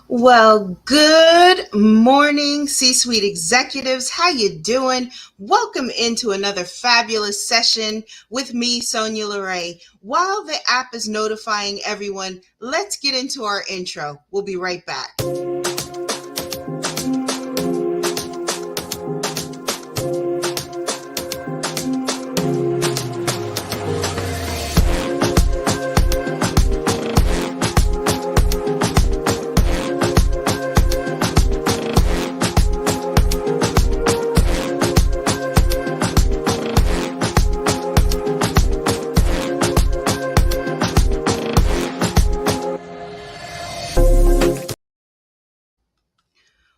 Well, good morning, C-suite executives. How you doing? Welcome into another fabulous session with me, Sonya LaRae. While the app is notifying everyone, let's get into our intro. We'll be right back.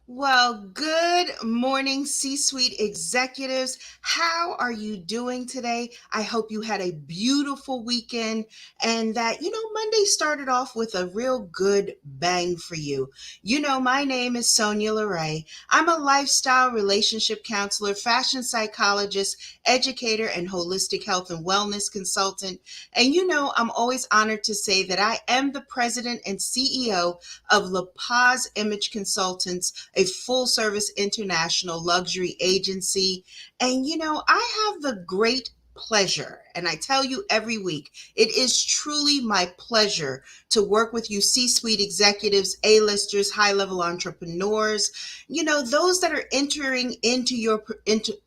Well, good morning, C-suite executives. How are you doing today? I hope you had a beautiful weekend and that, Monday started off with a real good bang for you. My name is Sonya LaRae. I'm a lifestyle relationship counselor, fashion psychologist, educator, and holistic health and wellness consultant. And I'm always honored to say that I am the president and CEO of LaPaz Image Consultants, a full service international luxury agency. And I have the great pleasure, and I tell you every week, it is truly my pleasure to work with you, C suite executives, A-listers, high level entrepreneurs, those that are entering into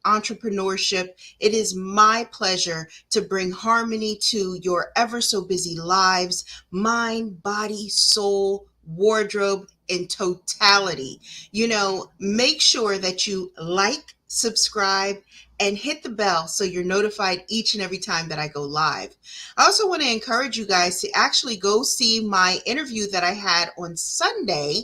entrepreneurship. It is my pleasure to bring harmony to your ever so busy lives, mind, body, soul, wardrobe in totality. Make sure that you like, subscribe, and hit the bell so you're notified each and every time that I go live. I also want to encourage you guys to actually go see my interview that I had on Sunday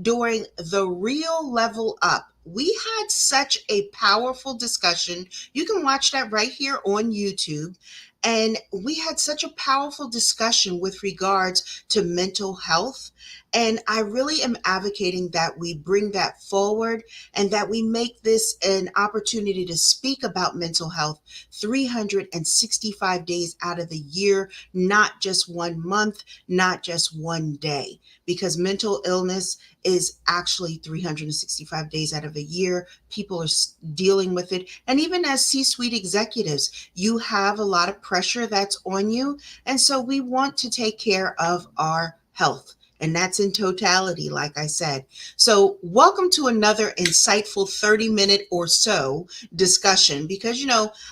during the Real Level Up. We had such a powerful discussion. You can watch that right here on YouTube. And we had such a powerful discussion with regards to mental health. And I really am advocating that we bring that forward and that we make this an opportunity to speak about mental health 365 days out of the year, not just 1 month, not just one day, because mental illness is actually 365 days out of a year. People are dealing with it. And even as C-suite executives, you have a lot of pressure that's on you. And so we want to take care of our health. And that's in totality, like I said. So, welcome to another insightful 30-minute or so discussion because,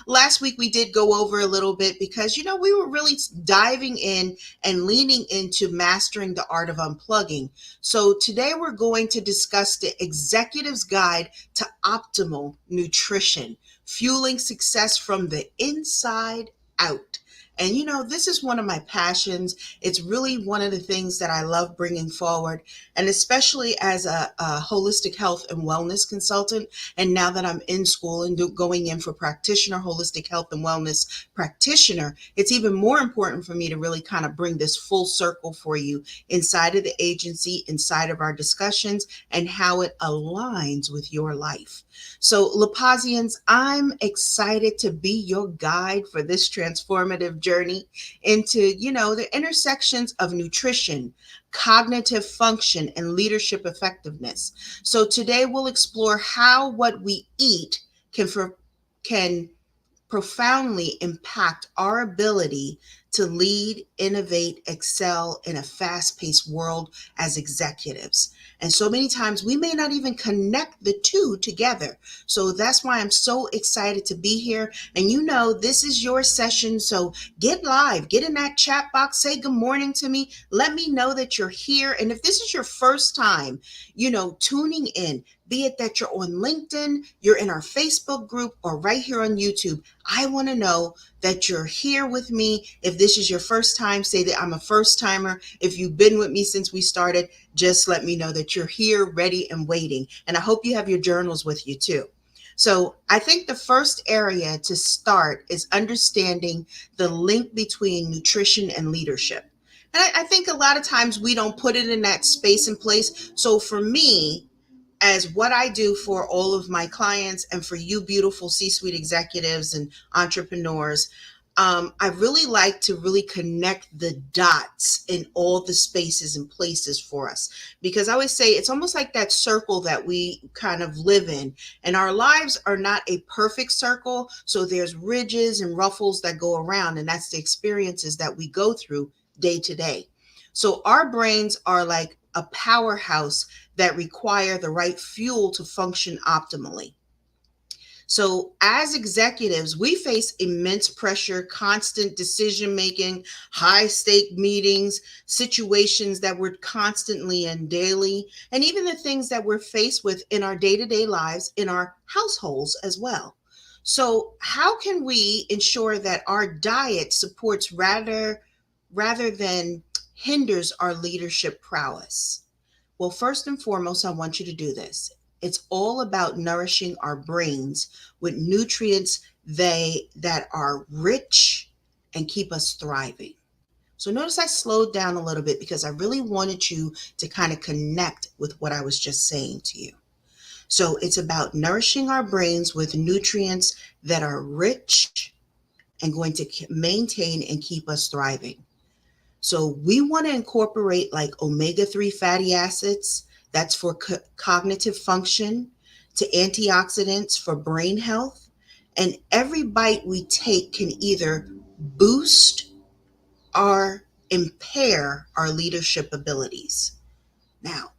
last week we did go over a little bit because, we were really diving in and leaning into mastering the art of unplugging. So, today we're going to discuss the executive's guide to optimal nutrition, fueling success from the inside out. And this is one of my passions. It's really one of the things that I love bringing forward. And especially as a holistic health and wellness consultant. And now that I'm in school and going in for practitioner, holistic health and wellness practitioner, it's even more important for me to really kind of bring this full circle for you inside of the agency, inside of our discussions, and how it aligns with your life. So, LaPazians, I'm excited to be your guide for this transformative journey into, the intersections of nutrition, cognitive function, and leadership effectiveness. So, today we'll explore how what we eat can profoundly impact our ability to lead, innovate, excel in a fast paced world as executives. And so many times we may not even connect the two together. So that's why I'm so excited to be here. And this is your session. So get live, get in that chat box, say good morning to me. Let me know that you're here. And if this is your first time, tuning in, be it that you're on LinkedIn, you're in our Facebook group, or right here on YouTube, I want to know that you're here with me. If this is your first time, say that I'm a first timer. If you've been with me since we started, just let me know that you're here, ready and waiting. And I hope you have your journals with you too. So I think the first area to start is understanding the link between nutrition and leadership. And I think a lot of times we don't put it in that space and place. So for me, as what I do for all of my clients and for you beautiful C-suite executives and entrepreneurs, I really like to really connect the dots in all the spaces and places for us, because I always say it's almost like that circle that we kind of live in, and our lives are not a perfect circle. So there's ridges and ruffles that go around, and that's the experiences that we go through day to day. So our brains are like a powerhouse that require the right fuel to function optimally. So, as executives, we face immense pressure, constant decision making, high stake meetings, situations that we're constantly and daily, and even the things that we're faced with in our day to day lives, in our households as well. So, how can we ensure that our diet supports rather than hinders our leadership prowess? Well, first and foremost, I want you to do this. It's all about nourishing our brains with nutrients that are rich and keep us thriving. So notice I slowed down a little bit because I really wanted you to kind of connect with what I was just saying to you. So it's about nourishing our brains with nutrients that are rich and going to maintain and keep us thriving. So we want to incorporate like omega-3 fatty acids, that's for cognitive function, to antioxidants for brain health. And every bite we take can either boost or impair our leadership abilities. Now,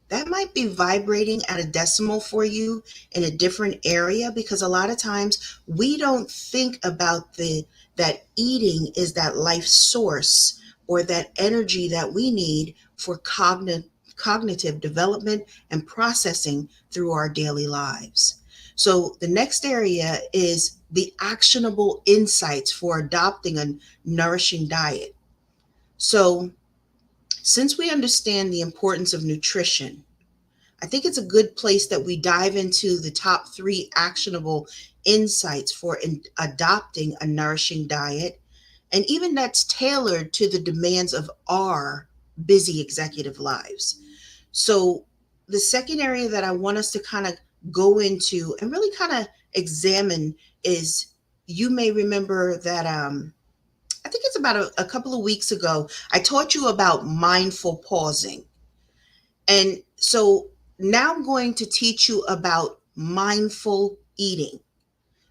that might be vibrating at a decimal for you in a different area, because a lot of times we don't think about the that eating is that life source or that energy that we need for cognitive development and processing through our daily lives. So the next area is the actionable insights for adopting a nourishing diet. So since we understand the importance of nutrition, I think it's a good place that we dive into the top 3 actionable insights for adopting a nourishing diet, and even that's tailored to the demands of our busy executive lives. So, the second area that I want us to kind of go into and really kind of examine is, you may remember that I think it's about a couple of weeks ago, I taught you about mindful pausing. And so now I'm going to teach you about mindful eating.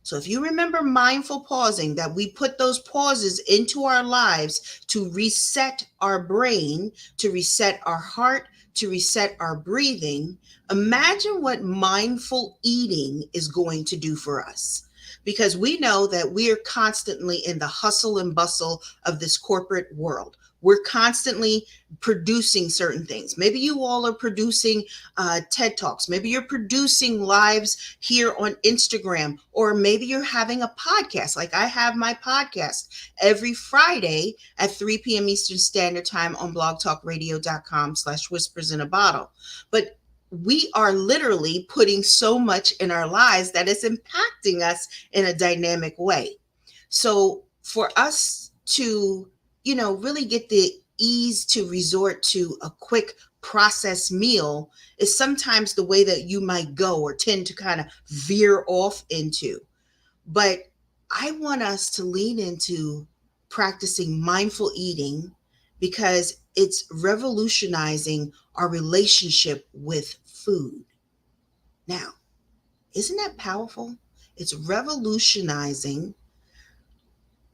So if you remember mindful pausing, that we put those pauses into our lives to reset our brain, to reset our heart, to reset our breathing, imagine what mindful eating is going to do for us. Because we know that we are constantly in the hustle and bustle of this corporate world. We're constantly producing certain things. Maybe you all are producing TED Talks. Maybe you're producing lives here on Instagram, or maybe you're having a podcast. Like I have my podcast every Friday at 3 p.m. Eastern Standard Time on blogtalkradio.com/whispers in a bottle. But we are literally putting so much in our lives that it's impacting us in a dynamic way. So for us to, really get the ease to resort to a quick processed meal is sometimes the way that you might go or tend to kind of veer off into. But I want us to lean into practicing mindful eating, because it's revolutionizing our relationship with food. Now, isn't that powerful? It's revolutionizing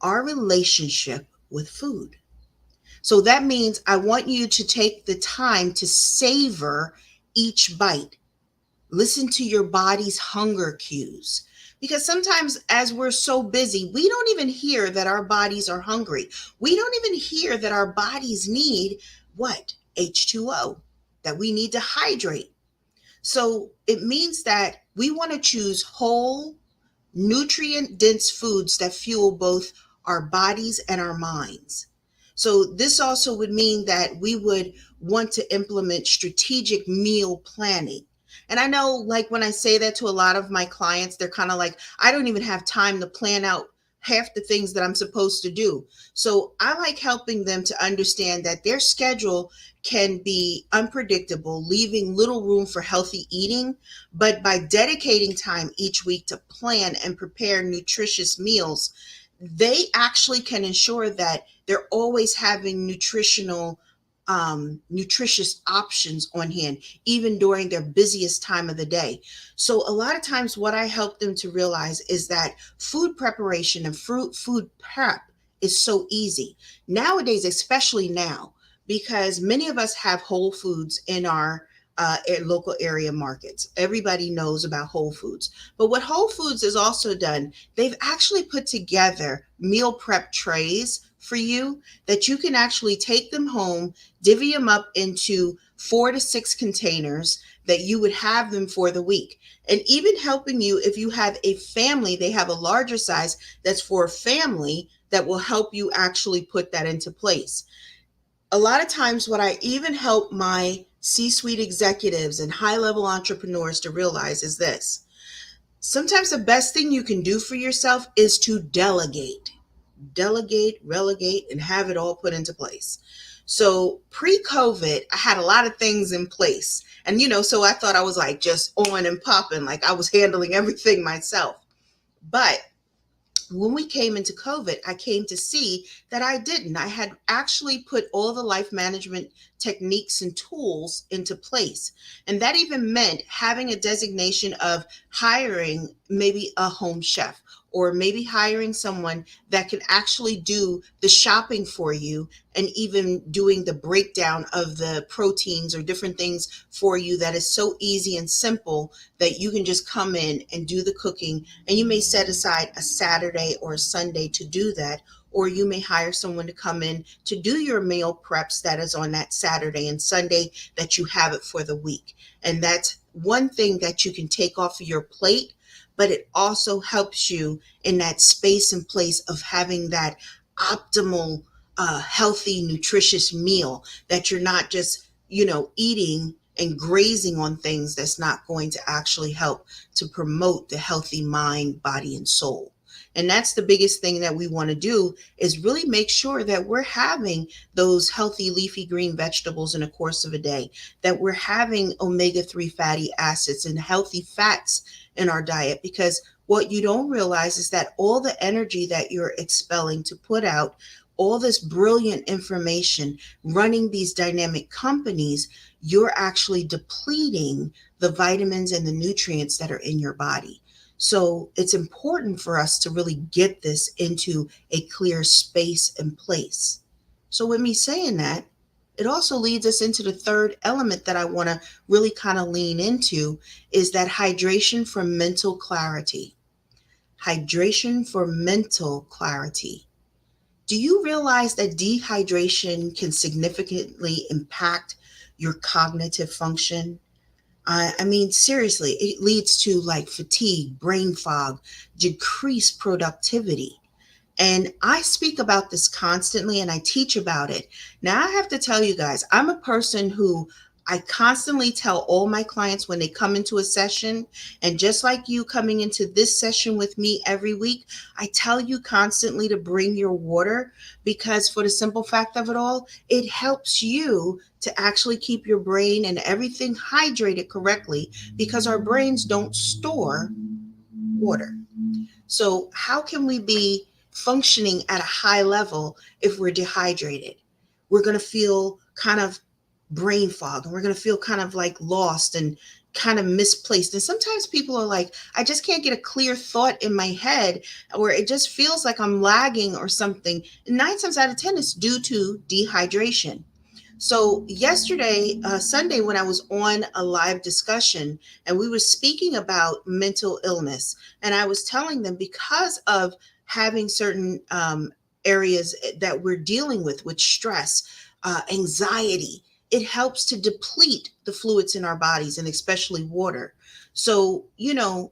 our relationship with food. So that means I want you to take the time to savor each bite. Listen to your body's hunger cues. Because sometimes, as we're so busy, we don't even hear that our bodies are hungry. We don't even hear that our bodies need what? H2O, that we need to hydrate. So it means that we want to choose whole, nutrient dense foods that fuel both our bodies and our minds. So this also would mean that we would want to implement strategic meal planning. And I know, like, when I say that to a lot of my clients, they're kind of like, I don't even have time to plan out half the things that I'm supposed to do. So I like helping them to understand that their schedule can be unpredictable, leaving little room for healthy eating. But by dedicating time each week to plan and prepare nutritious meals, they actually can ensure that they're always having nutritious options on hand, even during their busiest time of the day. So a lot of times what I help them to realize is that food preparation and food prep is so easy nowadays, especially now, because many of us have Whole Foods in our local area markets. Everybody knows about Whole Foods. But what Whole Foods has also done, they've actually put together meal prep trays for you that you can actually take them home, divvy them up into 4 to 6 containers that you would have them for the week. And even helping you if you have a family, they have a larger size that's for a family that will help you actually put that into place. A lot of times, what I even help my C suite executives and high level entrepreneurs to realize is this: sometimes the best thing you can do for yourself is to delegate. Delegate, relegate, and have it all put into place. So pre COVID, I had a lot of things in place. And, so I thought I was like just on and popping, like I was handling everything myself. But when we came into COVID, I came to see that I didn't. I had actually put all the life management techniques and tools into place. And that even meant having a designation of hiring maybe a home chef, or maybe hiring someone that can actually do the shopping for you, and even doing the breakdown of the proteins or different things for you, that is so easy and simple that you can just come in and do the cooking. And you may set aside a Saturday or a Sunday to do that, or you may hire someone to come in to do your meal preps that is on that Saturday and Sunday, that you have it for the week. And that's one thing that you can take off of your plate, but it also helps you in that space and place of having that optimal, healthy, nutritious meal, that you're not just, eating and grazing on things that's not going to actually help to promote the healthy mind, body, and soul. And that's the biggest thing that we want to do, is really make sure that we're having those healthy leafy green vegetables in the course of a day, that we're having omega-3 fatty acids and healthy fats in our diet. Because what you don't realize is that all the energy that you're expelling to put out all this brilliant information, running these dynamic companies, you're actually depleting the vitamins and the nutrients that are in your body. So it's important for us to really get this into a clear space and place. So with me saying that, it also leads us into the third element that I want to really kind of lean into, is that hydration for mental clarity. Hydration for mental clarity. Do you realize that dehydration can significantly impact your cognitive function? I mean, seriously, it leads to like fatigue, brain fog, decreased productivity. And I speak about this constantly and I teach about it. Now, I have to tell you guys, I'm a person who I constantly tell all my clients when they come into a session, and just like you coming into this session with me every week, I tell you constantly to bring your water, because for the simple fact of it all, it helps you to actually keep your brain and everything hydrated correctly, because our brains don't store water. So, how can we be functioning at a high level if we're dehydrated? We're going to feel kind of brain fog, and we're going to feel kind of like lost and kind of misplaced. And sometimes people are like, I just can't get a clear thought in my head, or it just feels like I'm lagging or something. And 9 times out of 10, it's due to dehydration. So yesterday, Sunday, when I was on a live discussion and we were speaking about mental illness, and I was telling them, because of having certain areas that we're dealing with stress, anxiety, it helps to deplete the fluids in our bodies, and especially water. So,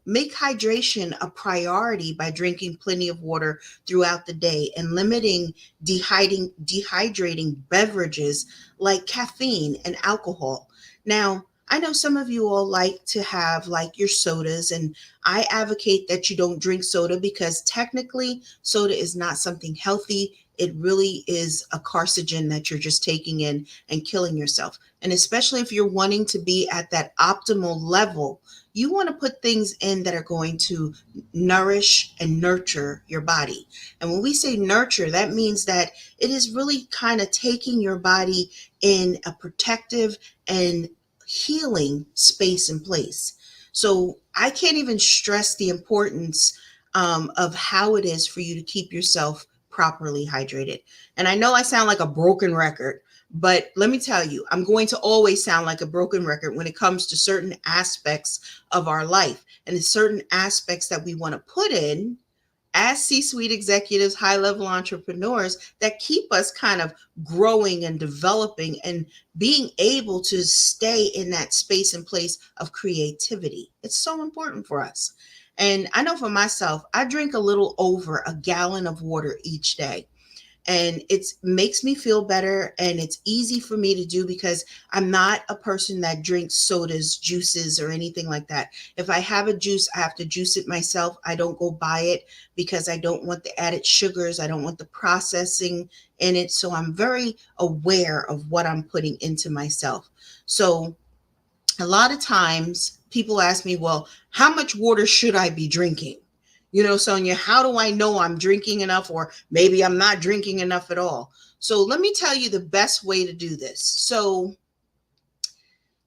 make hydration a priority by drinking plenty of water throughout the day, and limiting dehydrating beverages like caffeine and alcohol. Now, I know some of you all like to have like your sodas, and I advocate that you don't drink soda, because technically soda is not something healthy. it really is a carcinogen that you're just taking in and killing yourself. And especially if you're wanting to be at that optimal level, you want to put things in that are going to nourish and nurture your body. And when we say nurture, that means that it is really kind of taking your body in a protective and healing space and place. So I can't even stress the importance of how it is for you to keep yourself properly hydrated. And I know I sound like a broken record, but let me tell you, I'm going to always sound like a broken record when it comes to certain aspects of our life and certain aspects that we want to put in as C-suite executives, high-level entrepreneurs that keep us kind of growing and developing and being able to stay in that space and place of creativity. It's so important for us. And I know for myself, I drink a little over a gallon of water each day, and it makes me feel better, and it's easy for me to do because I'm not a person that drinks sodas, juices, or anything like that. If I have a juice, I have to juice it myself. I don't go buy it because I don't want the added sugars, I don't want the processing in it. So I'm very aware of what I'm putting into myself. So a lot of times people ask me, well, how much water should I be drinking? Sonia, how do I know I'm drinking enough, or maybe I'm not drinking enough at all? So let me tell you the best way to do this. So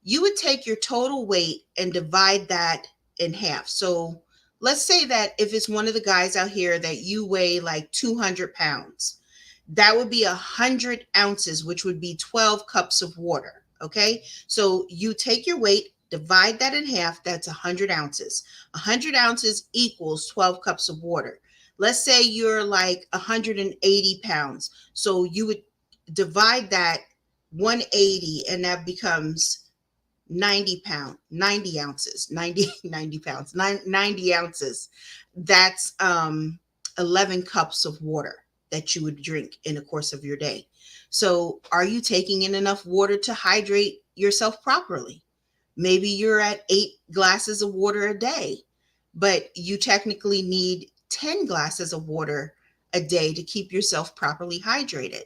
you would take your total weight and divide that in half. So let's say that if it's one of the guys out here that you weigh like 200 pounds, that would be 100 ounces, which would be 12 cups of water. Okay. So you take your weight, divide that in half. That's 100 ounces. 100 ounces equals 12 cups of water. Let's say you're like 180 pounds. So you would divide that 180, and that becomes 90 ounces, 90 pounds, 90 ounces. That's 11 cups of water that you would drink in the course of your day. So are you taking in enough water to hydrate yourself properly? Maybe you're at 8 glasses of water a day, but you technically need 10 glasses of water a day to keep yourself properly hydrated.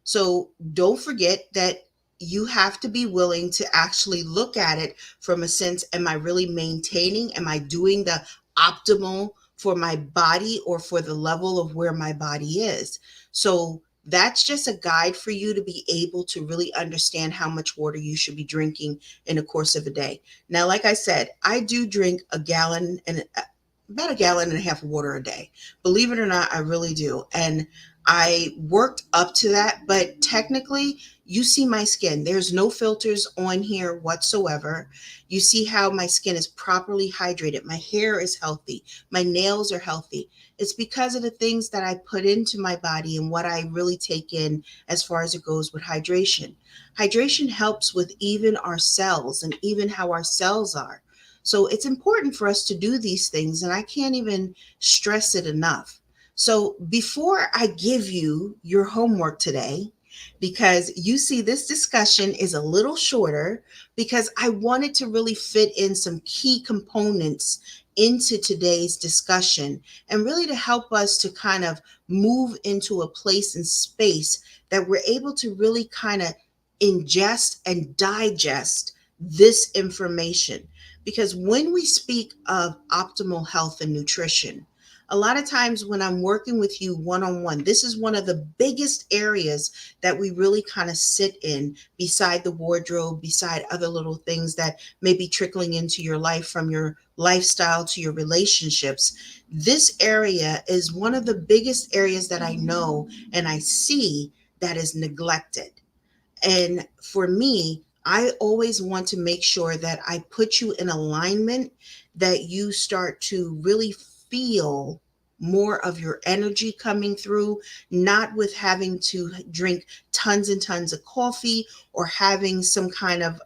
So don't forget that you have to be willing to actually look at it from a sense, am I really maintaining? Am I doing the optimal for my body or for the level of where my body is? So that's just a guide for you to be able to really understand how much water you should be drinking in the course of a day. Now, like I said, I do drink about a gallon and a half of water a day. Believe it or not, I really do. And I worked up to that, but technically, you see my skin. There's no filters on here whatsoever. You see how my skin is properly hydrated. My hair is healthy. My nails are healthy. It's because of the things that I put into my body and what I really take in as far as it goes with hydration. Hydration helps with even our cells and even how our cells are. So it's important for us to do these things, and I can't even stress it enough. So before I give you your homework today, because you see this discussion is a little shorter because I wanted to really fit in some key components into today's discussion and really to help us to kind of move into a place and space that we're able to really kind of ingest and digest this information. Because when we speak of optimal health and nutrition, a lot of times when I'm working with you one on one, this is one of the biggest areas that we really kind of sit in beside the wardrobe, beside other little things that may be trickling into your life from your lifestyle to your relationships. This area is one of the biggest areas that I know and I see that is neglected. And for me, I always want to make sure that I put you in alignment, that you start to really feel more of your energy coming through, not with having to drink tons and tons of coffee or having some kind of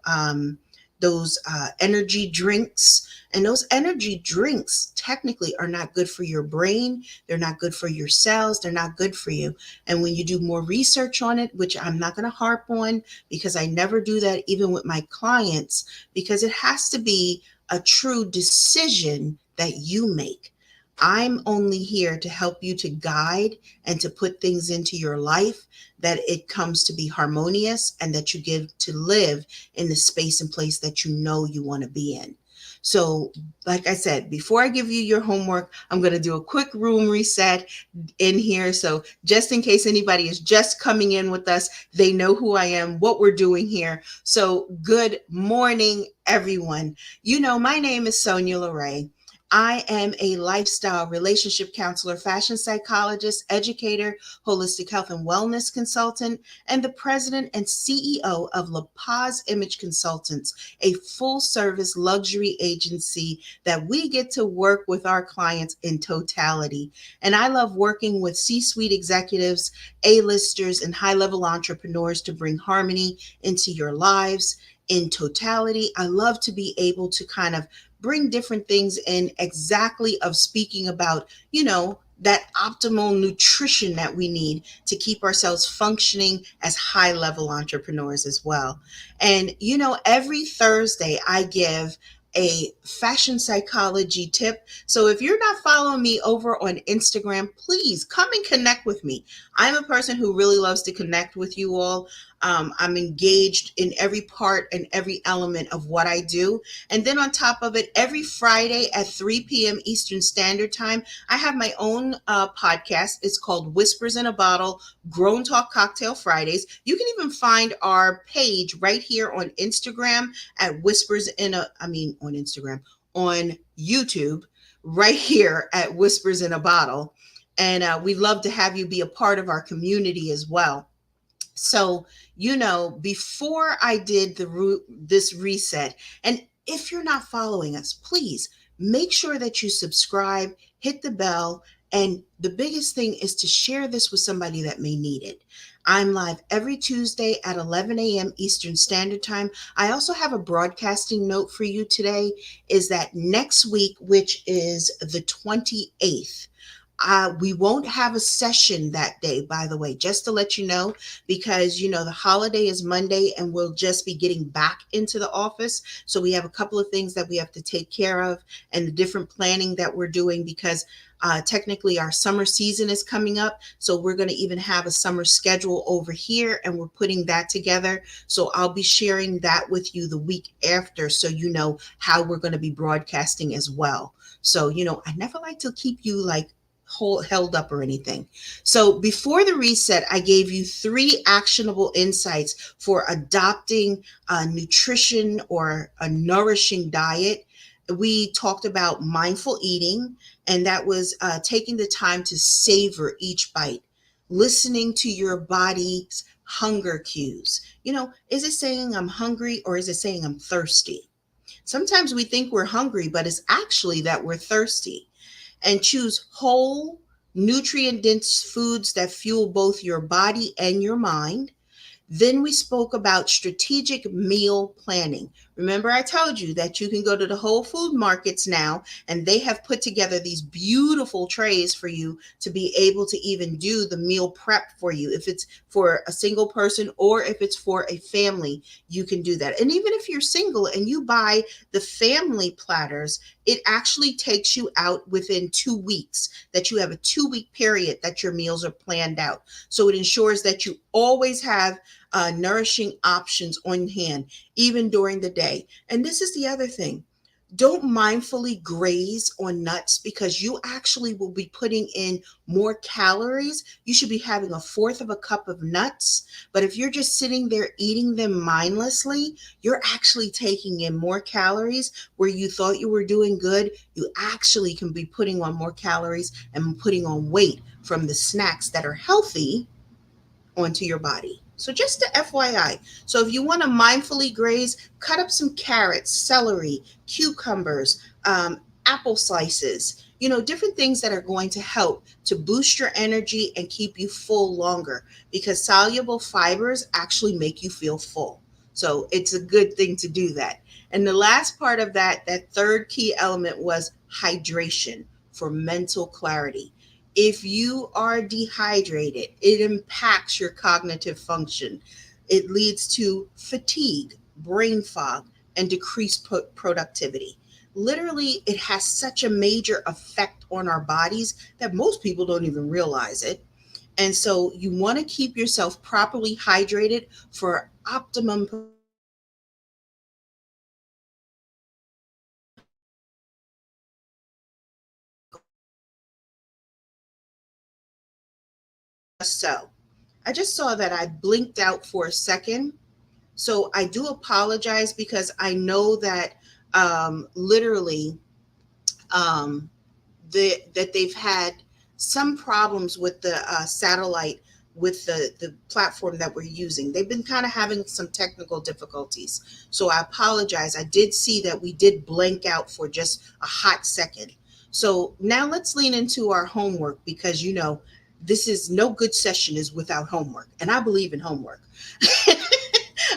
those energy drinks. And those energy drinks technically are not good for your brain. They're not good for your cells. They're not good for you. And when you do more research on it, which I'm not going to harp on because I never do that even with my clients, because it has to be a true decision that you make. I'm only here to help you to guide and to put things into your life that it comes to be harmonious and that you get to live in the space and place that you know you want to be in. So, like I said, before I give you your homework, I'm going to do a quick room reset in here. So, just in case anybody is just coming in with us, they know who I am, what we're doing here. So, good morning, everyone. My name is Sonya LaRae. I am a lifestyle relationship counselor, fashion psychologist, educator, holistic health and wellness consultant, and the president and CEO of LaPaz Image Consultants, a full service luxury agency that we get to work with our clients in totality. And I love working with C suite executives, A-listers, and high level entrepreneurs to bring harmony into your lives in totality. I love to be able to kind of bring different things in exactly of speaking about, that optimal nutrition that we need to keep ourselves functioning as high level entrepreneurs as well. And, every Thursday I give a fashion psychology tip. So if you're not following me over on Instagram, please come and connect with me. I'm a person who really loves to connect with you all. I'm engaged in every part and every element of what I do. And then on top of it, every Friday at 3 p.m. Eastern Standard Time, I have my own podcast. It's called Whispers in a Bottle, Grown Talk Cocktail Fridays. You can even find our page right here on Instagram at on Instagram, on YouTube, right here at Whispers in a Bottle. And we'd love to have you be a part of our community as well. So, before I did this reset, and if you're not following us, please make sure that you subscribe, hit the bell, and the biggest thing is to share this with somebody that may need it. I'm live every Tuesday at 11 a.m. Eastern Standard Time. I also have a broadcasting note for you today, is that next week, which is the 28th, we won't have a session that day, by the way, just to let you know, because, the holiday is Monday and we'll just be getting back into the office. So we have a couple of things that we have to take care of and the different planning that we're doing because technically our summer season is coming up. So we're going to even have a summer schedule over here and we're putting that together. So I'll be sharing that with you the week after so you know how we're going to be broadcasting as well. So, I never like to keep you like held up or anything. So before the reset, I gave you 3 actionable insights for adopting a nutrition or a nourishing diet. We talked about mindful eating, and that was taking the time to savor each bite, listening to your body's hunger cues. Is it saying I'm hungry or is it saying I'm thirsty? Sometimes we think we're hungry, but it's actually that we're thirsty. And choose whole, nutrient dense foods that fuel both your body and your mind. Then we spoke about strategic meal planning. Remember, I told you that you can go to the Whole Food markets now, and they have put together these beautiful trays for you to be able to even do the meal prep for you. If it's for a single person or if it's for a family, you can do that. And even if you're single and you buy the family platters, it actually takes you out within 2 weeks, that you have a 2-week period that your meals are planned out. So it ensures that you always have nourishing options on hand, even during the day. And this is the other thing. Don't mindfully graze on nuts because you actually will be putting in more calories. You should be having a fourth of a cup of nuts. But if you're just sitting there eating them mindlessly, you're actually taking in more calories where you thought you were doing good. You actually can be putting on more calories and putting on weight from the snacks that are healthy onto your body. So just to FYI. So if you want to mindfully graze, cut up some carrots, celery, cucumbers, apple slices, different things that are going to help to boost your energy and keep you full longer because soluble fibers actually make you feel full. So it's a good thing to do that. And the last part of that third key element was hydration for mental clarity. If you are dehydrated, it impacts your cognitive function. It leads to fatigue, brain fog, and decreased productivity. literally it has such a major effect on our bodies that most people don't even realize it. And so you want to keep yourself properly hydrated for optimum performance in your day. Just so. I just saw that I blinked out for a second. So I do apologize because I know that literally um, that they've had some problems with the satellite, with the platform that we're using. They've been kind of having some technical difficulties. So I apologize. I did see that we did blank out for just a hot second. So now let's lean into our homework, because this is no good session is without homework. And I believe in homework.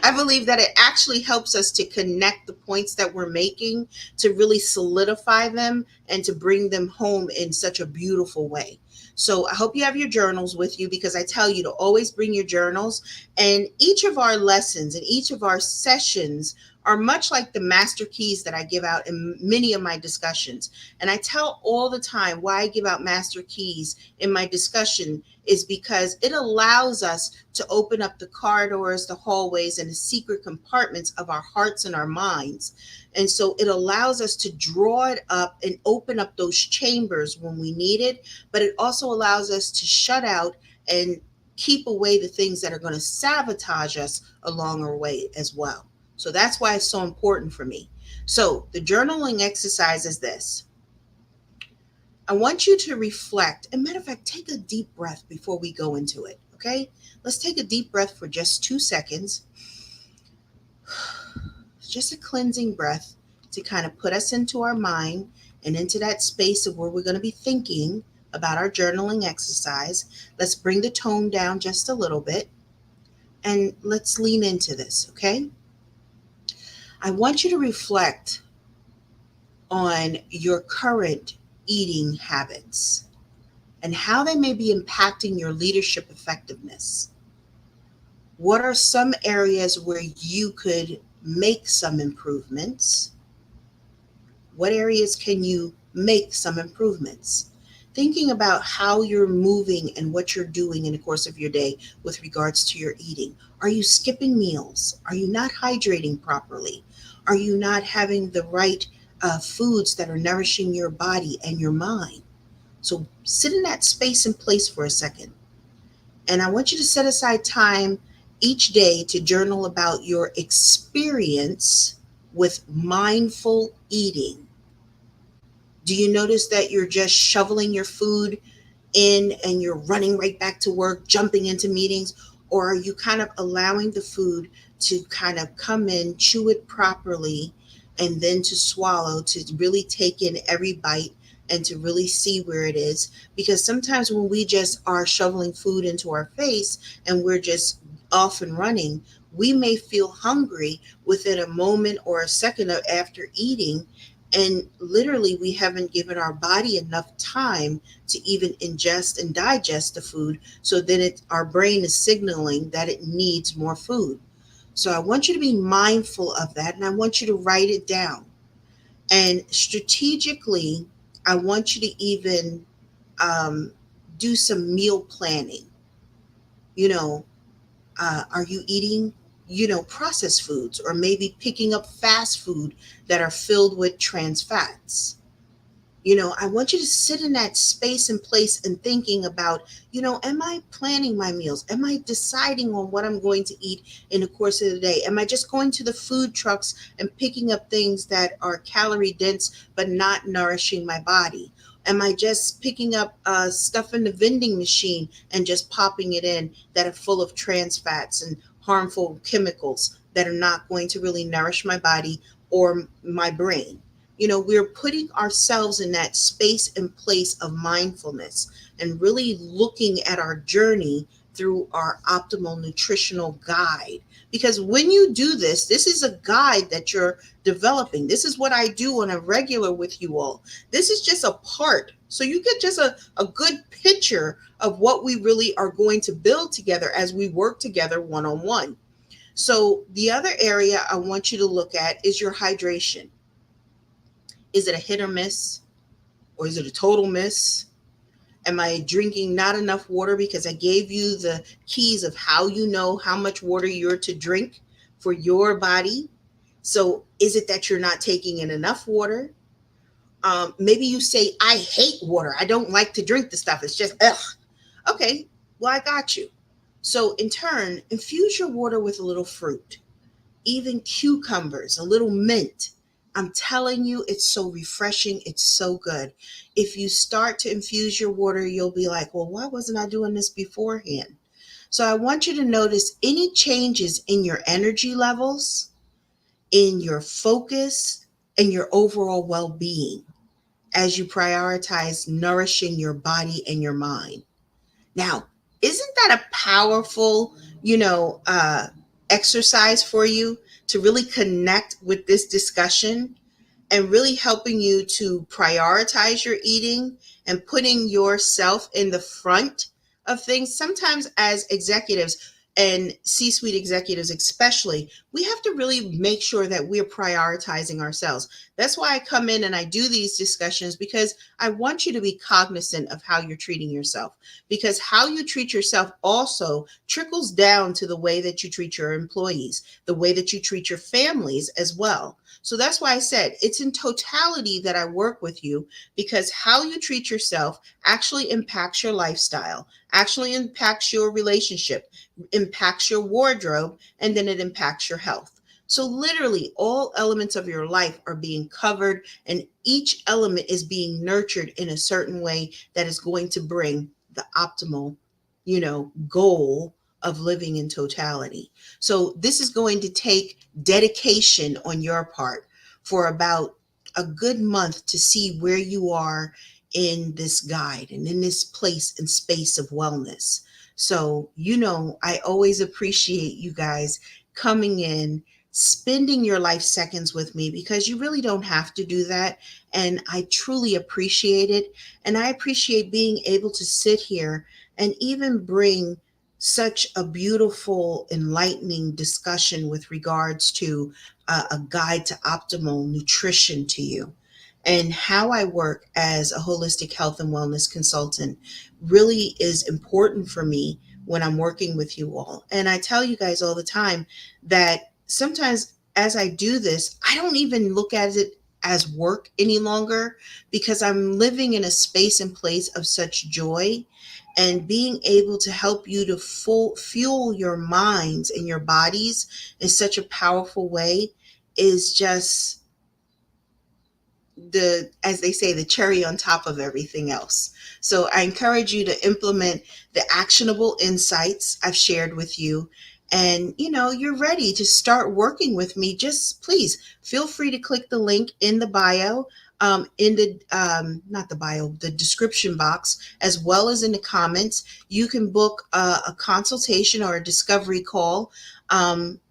I believe that it actually helps us to connect the points that we're making, to really solidify them, and to bring them home in such a beautiful way. So I hope you have your journals with you, because I tell you to always bring your journals. And each of our lessons and each of our sessions are much like the master keys that I give out in many of my discussions. And I tell all the time why I give out master keys in my discussion is because it allows us to open up the corridors, the hallways, and the secret compartments of our hearts and our minds. And so it allows us to draw it up and open up those chambers when we need it, but it also allows us to shut out and keep away the things that are going to sabotage us along our way as well. So that's why it's so important for me. So the journaling exercise is this. I want you to reflect. And matter of fact, take a deep breath before we go into it. Okay? Let's take a deep breath for just 2 seconds. Just a cleansing breath to kind of put us into our mind and into that space of where we're going to be thinking about our journaling exercise. Let's bring the tone down just a little bit and let's lean into this. Okay? I want you to reflect on your current eating habits and how they may be impacting your leadership effectiveness. What are some areas where you could make some improvements? What areas can you make some improvements? Thinking about how you're moving and what you're doing in the course of your day with regards to your eating. Are you skipping meals? Are you not hydrating properly? Are you not having the right foods that are nourishing your body and your mind? So sit in that space and place for a second. And I want you to set aside time each day to journal about your experience with mindful eating. Do you notice that you're just shoveling your food in and you're running right back to work, jumping into meetings? Or are you kind of allowing the food to kind of come in, chew it properly, and then to swallow, to really take in every bite and to really see where it is? Because sometimes when we just are shoveling food into our face and we're just off and running, we may feel hungry within a moment or a second after eating, and literally we haven't given our body enough time to even ingest and digest the food. So then our brain is signaling that it needs more food. So I want you to be mindful of that, and I want you to write it down. And strategically, I want you to even um, do some meal planning. You know, are you eating, processed foods, or maybe picking up fast food that are filled with trans fats? I want you to sit in that space and place and thinking about, am I planning my meals? Am I deciding on what I'm going to eat in the course of the day? Am I just going to the food trucks and picking up things that are calorie dense but not nourishing my body? Am I just picking up stuff in the vending machine and just popping it in that are full of trans fats and harmful chemicals that are not going to really nourish my body or my brain? We're putting ourselves in that space and place of mindfulness and really looking at our journey through our optimal nutritional guide. Because when you do this, this is a guide that you're developing. This is what I do on a regular with you all. This is just a part. So you get just a good picture of what we really are going to build together as we work together one on one. So the other area I want you to look at is your hydration. Is it a hit or miss? Or is it a total miss? Am I drinking not enough water? Because I gave you the keys of how you know how much water you're to drink for your body. So is it that you're not taking in enough water? Maybe you say, I hate water. I don't like to drink the stuff. It's just, ugh. Okay, well, I got you. So in turn, infuse your water with a little fruit, even cucumbers, a little mint. I'm telling you, it's so refreshing. It's so good. If you start to infuse your water, you'll be like, well, why wasn't I doing this beforehand? So I want you to notice any changes in your energy levels, in your focus, and your overall well being as you prioritize nourishing your body and your mind. Now, isn't that a powerful, you know, uh, exercise for you to really connect with this discussion and really helping you to prioritize your eating and putting yourself in the front of things? Sometimes, as executives and C suite executives, especially, we have to really make sure that we're prioritizing ourselves. That's why I come in and I do these discussions, because I want you to be cognizant of how you're treating yourself, because how you treat yourself also trickles down to the way that you treat your employees, the way that you treat your families as well. So that's why I said it's in totality that I work with you, because how you treat yourself actually impacts your lifestyle, actually impacts your relationship, impacts your wardrobe, and then it impacts your health. So, literally, all elements of your life are being covered, and each element is being nurtured in a certain way that is going to bring the optimal, goal of living in totality. So, this is going to take dedication on your part for about a good month to see where you are in this guide and in this place and space of wellness. So, I always appreciate you guys coming in, spending your life seconds with me, because you really don't have to do that. And I truly appreciate it. And I appreciate being able to sit here and even bring such a beautiful, enlightening discussion with regards to a guide to optimal nutrition to you. And how I work as a holistic health and wellness consultant really is important for me when I'm working with you all. And I tell you guys all the time that sometimes as I do this, I don't even look at it as work any longer, because I'm living in a space and place of such joy, and being able to help you to fuel your minds and your bodies in such a powerful way is just as they say, the cherry on top of everything else. So I encourage you to implement the actionable insights I've shared with you. And you're ready to start working with me. Just please feel free to click the link in the bio, in the not the bio, the description box, as well as in the comments. You can book a consultation or a discovery call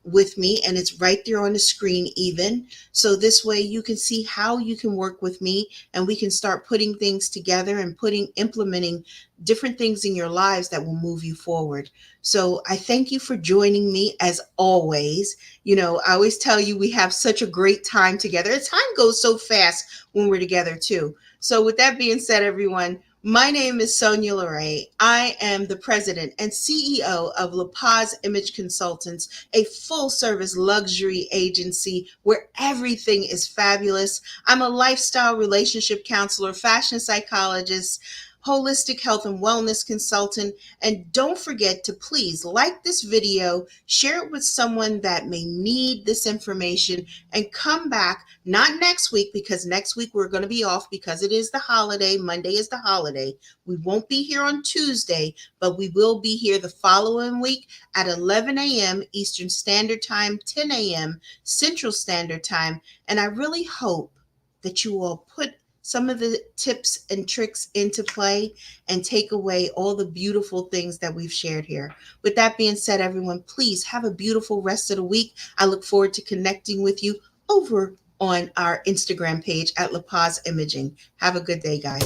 with me, and it's right there on the screen even. So this way you can see how you can work with me, and we can start putting things together and implementing different things in your lives that will move you forward. So I thank you for joining me as always. I always tell you we have such a great time together. Time goes so fast when we're together too. So with that being said, everyone, my name is Sonya LaRae. I am the president and CEO of LaPaz Image Consultants, a full-service luxury agency where everything is fabulous. I'm a lifestyle relationship counselor, fashion psychologist, holistic health and wellness consultant. And don't forget to please like this video, share it with someone that may need this information, and come back, not next week, because next week we're going to be off because it is the holiday. Monday is the holiday. We won't be here on Tuesday, but we will be here the following week at 11 a.m. Eastern Standard Time, 10 a.m. Central Standard Time. And I really hope that you will put some of the tips and tricks into play and take away all the beautiful things that we've shared here. With that being said, everyone, please have a beautiful rest of the week. I look forward to connecting with you over on our Instagram page at LaPaz Imaging. Have a good day, guys.